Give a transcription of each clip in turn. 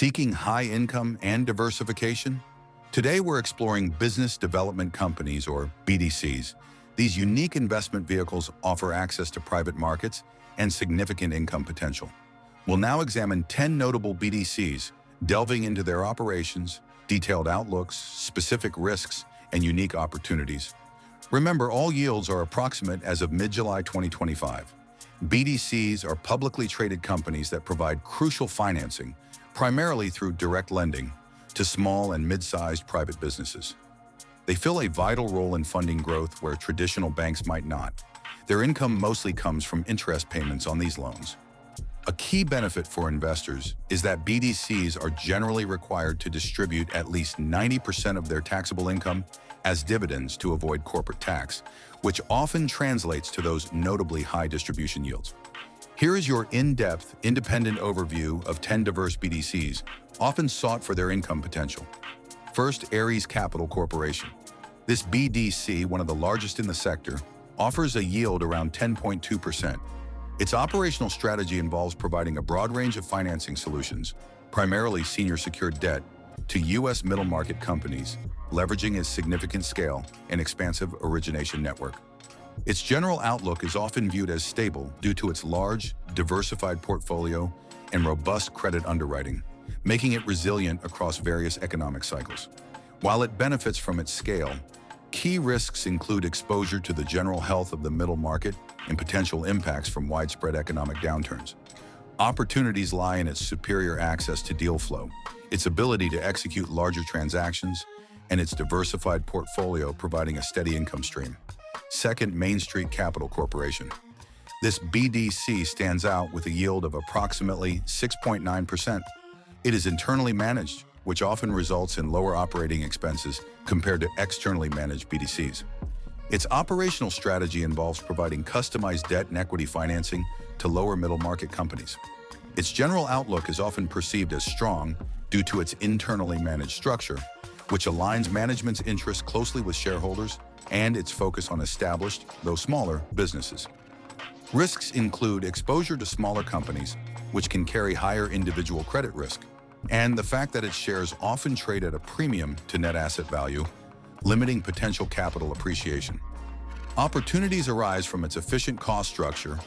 Seeking high income and diversification? Today we're exploring business development companies, or BDCs. These unique investment vehicles offer access to private markets and significant income potential. We'll now examine 10 notable BDCs, delving into their operations, detailed outlooks, specific risks, and unique opportunities. Remember, all yields are approximate as of mid-July 2025. BDCs are publicly traded companies that provide crucial financing, primarily through direct lending, to small and mid-sized private businesses. They fill a vital role in funding growth where traditional banks might not. Their income mostly comes from interest payments on these loans. A key benefit for investors is that BDCs are generally required to distribute at least 90% of their taxable income as dividends to avoid corporate tax, which often translates to those notably high distribution yields. Here is your in-depth, independent overview of 10 diverse BDCs, often sought for their income potential. First, Ares Capital Corporation. This BDC, one of the largest in the sector, offers a yield around 10.2%. Its operational strategy involves providing a broad range of financing solutions, primarily senior secured debt, to U.S. middle-market companies, leveraging its significant scale and expansive origination network. Its general outlook is often viewed as stable due to its large, diversified portfolio and robust credit underwriting, making it resilient across various economic cycles. While it benefits from its scale, key risks include exposure to the general health of the middle market and potential impacts from widespread economic downturns. Opportunities lie in its superior access to deal flow, its ability to execute larger transactions, and its diversified portfolio providing a steady income stream. Second, Main Street Capital Corporation. This BDC stands out with a yield of approximately 6.9%. It is internally managed, which often results in lower operating expenses compared to externally managed BDCs. Its operational strategy involves providing customized debt and equity financing to lower middle market companies. Its general outlook is often perceived as strong due to its internally managed structure, which aligns management's interests closely with shareholders and its focus on established, though smaller, businesses. Risks include exposure to smaller companies, which can carry higher individual credit risk, and the fact that its shares often trade at a premium to net asset value, limiting potential capital appreciation. Opportunities arise from its efficient cost structure,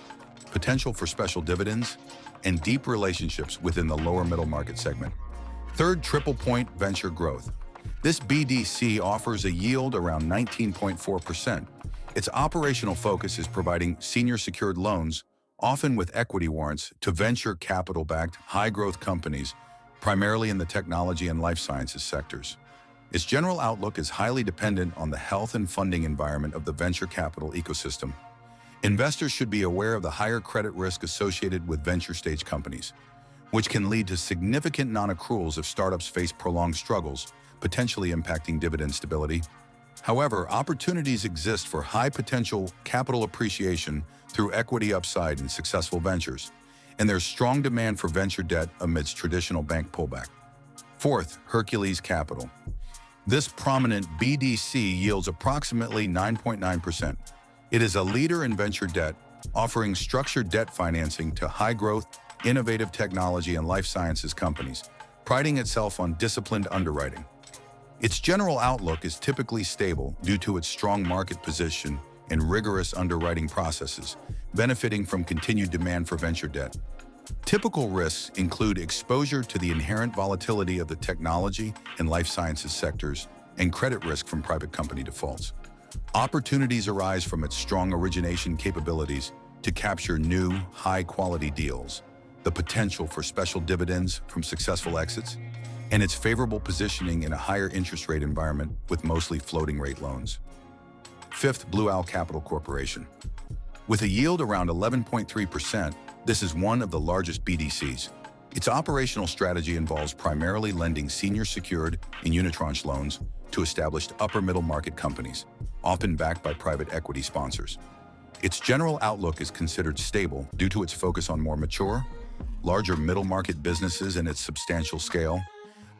potential for special dividends, and deep relationships within the lower middle market segment. Third, TriplePoint Venture Growth. This BDC offers a yield around 19.4%. Its operational focus is providing senior secured loans, often with equity warrants, to venture capital-backed, high-growth companies, primarily in the technology and life sciences sectors. Its general outlook is highly dependent on the health and funding environment of the venture capital ecosystem. Investors should be aware of the higher credit risk associated with venture-stage companies, which can lead to significant non-accruals if startups face prolonged struggles, potentially impacting dividend stability. However, opportunities exist for high-potential capital appreciation through equity upside in successful ventures, and there's strong demand for venture debt amidst traditional bank pullback. Fourth, Hercules Capital. This prominent BDC yields approximately 9.9%. It is a leader in venture debt, offering structured debt financing to high-growth, innovative technology and life sciences companies, priding itself on disciplined underwriting. Its general outlook is typically stable due to its strong market position and rigorous underwriting processes, benefiting from continued demand for venture debt. Typical risks include exposure to the inherent volatility of the technology and life sciences sectors and credit risk from private company defaults. Opportunities arise from its strong origination capabilities to capture new, high-quality deals, the potential for special dividends from successful exits, and its favorable positioning in a higher interest rate environment with mostly floating rate loans. Fifth, Blue Owl Capital Corporation. With a yield around 11.3%, this is one of the largest BDCs. Its operational strategy involves primarily lending senior secured and unitranche loans to established upper middle market companies, often backed by private equity sponsors. Its general outlook is considered stable due to its focus on more mature, larger middle market businesses and its substantial scale,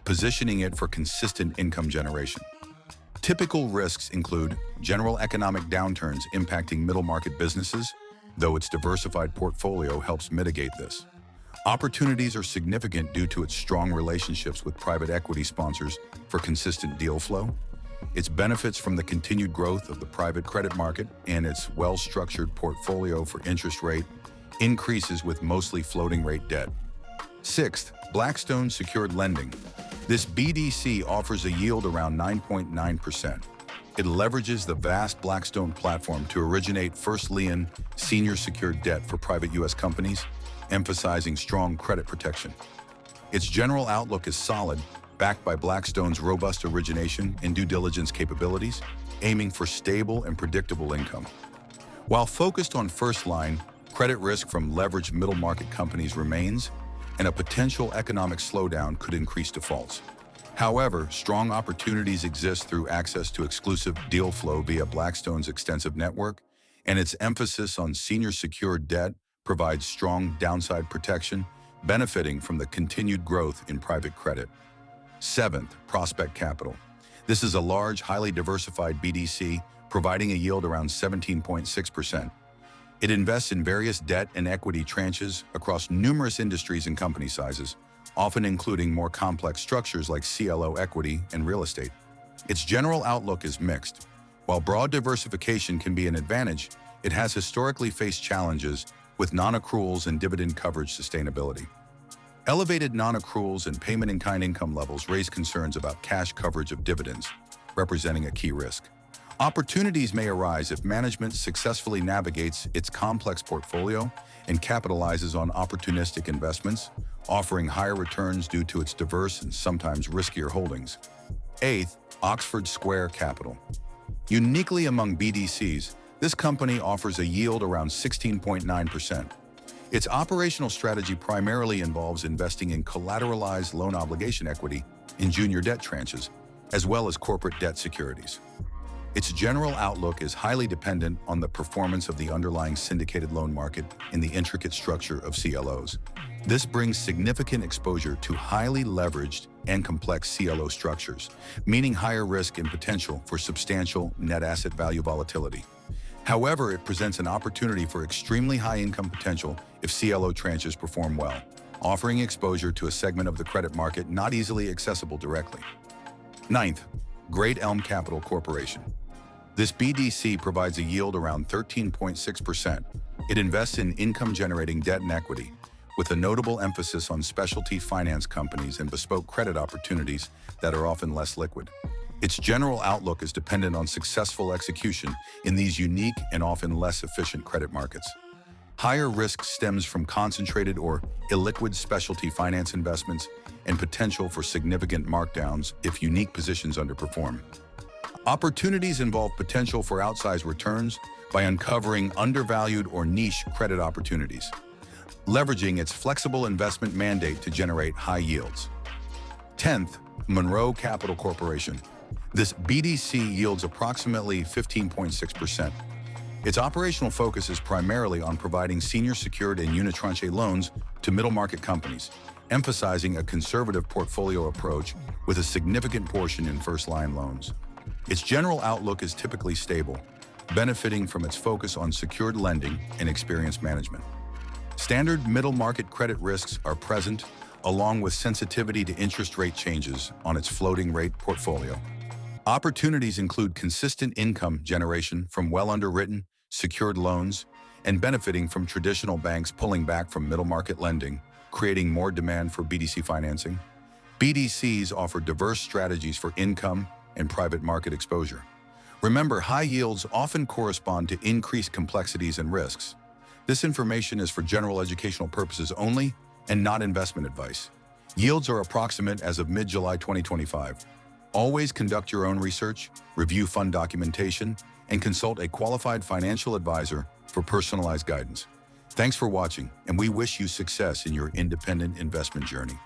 positioning it for consistent income generation. Typical risks include general economic downturns impacting middle market businesses, though its diversified portfolio helps mitigate this. Opportunities are significant due to its strong relationships with private equity sponsors for consistent deal flow. Its benefits from the continued growth of the private credit market and its well-structured portfolio for interest rate increases with mostly floating rate debt. Sixth, Blackstone secured lending. This BDC offers a yield around 9.9%. It leverages the vast Blackstone platform to originate first lien senior secured debt for private U.S. companies, emphasizing strong credit protection. Its general outlook is solid, backed by Blackstone's robust origination and due diligence capabilities, aiming for stable and predictable income. While focused on first-line, credit risk from leveraged middle-market companies remains, and a potential economic slowdown could increase defaults. However, strong opportunities exist through access to exclusive deal flow via Blackstone's extensive network, and its emphasis on senior secured debt provides strong downside protection, benefiting from the continued growth in private credit. Seventh, Prospect Capital. This is a large, highly diversified BDC, providing a yield around 17.6%. It invests in various debt and equity tranches across numerous industries and company sizes, often including more complex structures like CLO equity and real estate. Its general outlook is mixed. While broad diversification can be an advantage, it has historically faced challenges with non-accruals and dividend coverage sustainability. Elevated non-accruals and payment-in-kind income levels raise concerns about cash coverage of dividends, representing a key risk. Opportunities may arise if management successfully navigates its complex portfolio and capitalizes on opportunistic investments, offering higher returns due to its diverse and sometimes riskier holdings. Eighth, Oxford Square Capital. Uniquely among BDCs, this company offers a yield around 16.9%. Its operational strategy primarily involves investing in collateralized loan obligation equity in junior debt tranches, as well as corporate debt securities. Its general outlook is highly dependent on the performance of the underlying syndicated loan market and the intricate structure of CLOs. This brings significant exposure to highly leveraged and complex CLO structures, meaning higher risk and potential for substantial net asset value volatility. However, it presents an opportunity for extremely high income potential if CLO tranches perform well, offering exposure to a segment of the credit market not easily accessible directly. Ninth, Great Elm Capital Corporation. This BDC provides a yield around 13.6%. It invests in income-generating debt and equity, with a notable emphasis on specialty finance companies and bespoke credit opportunities that are often less liquid. Its general outlook is dependent on successful execution in these unique and often less efficient credit markets. Higher risk stems from concentrated or illiquid specialty finance investments and potential for significant markdowns if unique positions underperform. Opportunities involve potential for outsized returns by uncovering undervalued or niche credit opportunities, leveraging its flexible investment mandate to generate high yields. 10th, Monroe Capital Corporation. This BDC yields approximately 15.6%. Its operational focus is primarily on providing senior secured and unitranche loans to middle market companies, emphasizing a conservative portfolio approach with a significant portion in first-line loans. Its general outlook is typically stable, benefiting from its focus on secured lending and experience management. Standard middle market credit risks are present, along with sensitivity to interest rate changes on its floating rate portfolio. Opportunities include consistent income generation from well-underwritten, secured loans, and benefiting from traditional banks pulling back from middle market lending, creating more demand for BDC financing. BDCs offer diverse strategies for income and private market exposure. Remember, high yields often correspond to increased complexities and risks. This information is for general educational purposes only and not investment advice. Yields are approximate as of mid-July 2025. Always conduct your own research, review fund documentation, and consult a qualified financial advisor for personalized guidance. Thanks for watching, and we wish you success in your independent investment journey.